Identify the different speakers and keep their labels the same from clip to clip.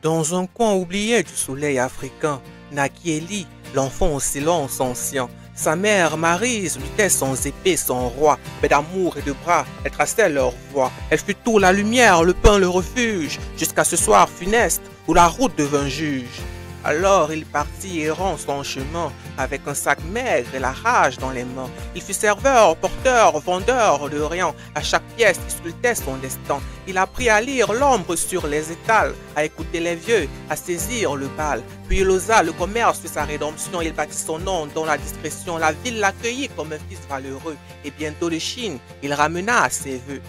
Speaker 1: Dans un coin oublié du soleil africain, naquit Élie, l'enfant au silence ancien. Sa mère, Maryse, luttait sans épée, sans roi, mais d'amour et de bras, elle traçait leur voie. Elle fut tout la lumière, le pain, le refuge, jusqu'à ce soir funeste où la route devint juge. Alors il partit errant son chemin, avec un sac maigre et la rage dans les mains. Il fut serveur, porteur, vendeur de rien. À chaque pièce, il sculptait son destin. Il apprit à lire l'ombre sur les étals, à écouter les vieux, à saisir le bal. Puis il osa le commerce de sa rédemption. Il bâtit son nom dans la discrétion. La ville l'accueillit comme un fils valeureux. Et bientôt de Chine, il ramena à ses voeux.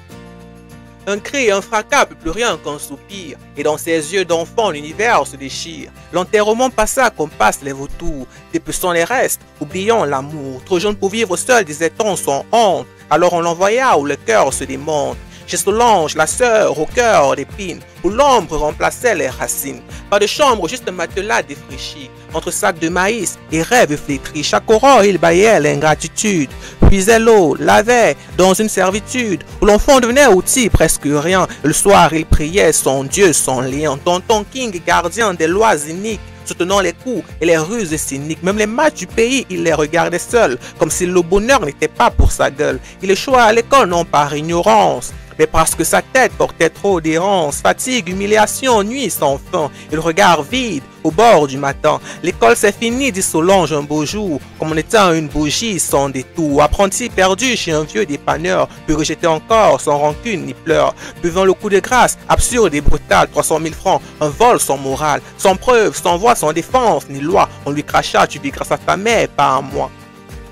Speaker 1: Un cri et un fracas, plus rien qu'un soupir, et dans ses yeux d'enfant l'univers se déchire. L'enterrement passa comme passent les vautours, dépeçant les restes, oubliant l'amour. Trop jeune pour vivre seul, disait-on sans honte, alors on l'envoya où le cœur se démonte. Chez Solange, la sœur au cœur d'épines, où l'ombre remplaçait les racines. Pas de chambre, juste un matelas défraîchi, entre sacs de maïs et rêves flétris. Chaque aurore, il baillait l'ingratitude, puisait l'eau, lavait dans une servitude, où l'enfant devenait outil, presque rien. Le soir, il priait son Dieu, son lien. Tonton King, gardien des lois iniques, soutenant les coups et les ruses cyniques. Même les matchs du pays, il les regardait seuls, comme si le bonheur n'était pas pour sa gueule. Il échouait à l'école non par ignorance, mais parce que sa tête portait trop d'errance. Fatigue, humiliation, nuit sans fin, et le regard vide au bord du matin. L'école c'est fini, dit Solange un beau jour, comme on éteint une bougie sans détour. Apprenti perdu chez un vieux dépanneur, puis rejeté encore sans rancune ni pleurs. Buvant le coup de grâce, absurde et brutal, 300 000 francs, un vol sans morale, sans preuve, sans voix, sans défense ni loi. On lui cracha, tu vis grâce à ta mère, pas à moi.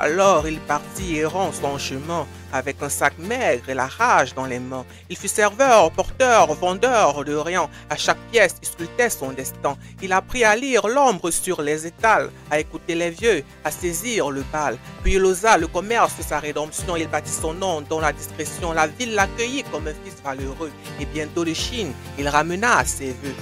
Speaker 1: Alors il partit errant son chemin, avec un sac maigre et la rage dans les mains. Il fut serveur, porteur, vendeur de rien. À chaque pièce, il sculptait son destin. Il apprit à lire l'ombre sur les étals, à écouter les vieux, à saisir le bal. Puis il osa le commerce de sa rédemption. Il bâtit son nom dans la discrétion. La ville l'accueillit comme un fils valeureux. Et bientôt de Chine, il ramena à ses voeux.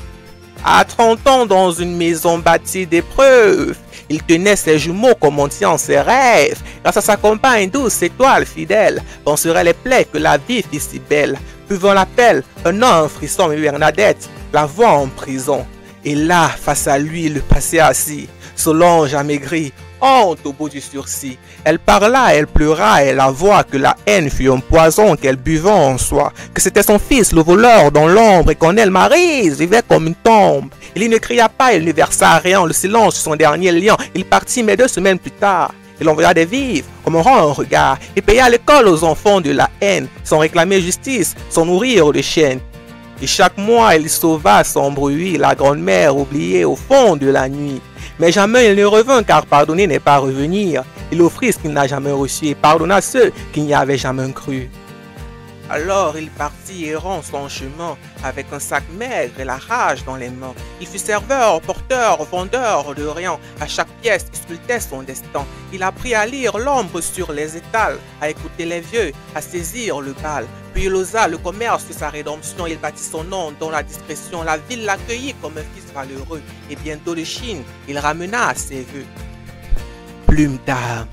Speaker 1: À 30 ans, dans une maison bâtie d'épreuves, il tenait ses jumeaux comme on tient ses rêves. Grâce à sa compagne douce, étoile fidèle, penseraient les plaies que la vie fit si belle. Buvant l'appel, un an, un frisson, mais Bernadette la voit en prison. Et là, face à lui, le passé assis, Solange amaigrie, honte au bout du sursis. Elle parla, elle pleura, elle avoua que la haine fut un poison qu'elle buvait en soi, que c'était son fils, le voleur dans l'ombre, et qu'en elle, Maryse, vivait comme une tombe. Il ne cria pas, il ne versa rien, le silence son dernier lien. Il partit, mais 2 semaines plus tard, il envoya des vivres, comme on rend un regard, et paya l'école aux enfants de la haine, sans réclamer justice, sans nourrir de chaînes. Et chaque mois, il sauva sans bruit la grande-mère oubliée au fond de la nuit. Mais jamais il ne revint, car pardonner n'est pas revenir. Il offrit ce qu'il n'a jamais reçu et pardonna ceux qui n'y avaient jamais cru. Alors il partit errant son chemin, avec un sac maigre et la rage dans les mains. Il fut serveur, porteur, vendeur de rien. À chaque pièce, il sculptait son destin. Il apprit à lire l'ombre sur les étals, à écouter les vieux, à saisir le bal. Puis il osa le commerce de sa rédemption. Il bâtit son nom dans la discrétion. La ville l'accueillit comme un fils valeureux. Et bientôt de Chine, il ramena à ses voeux. Plume d'âme.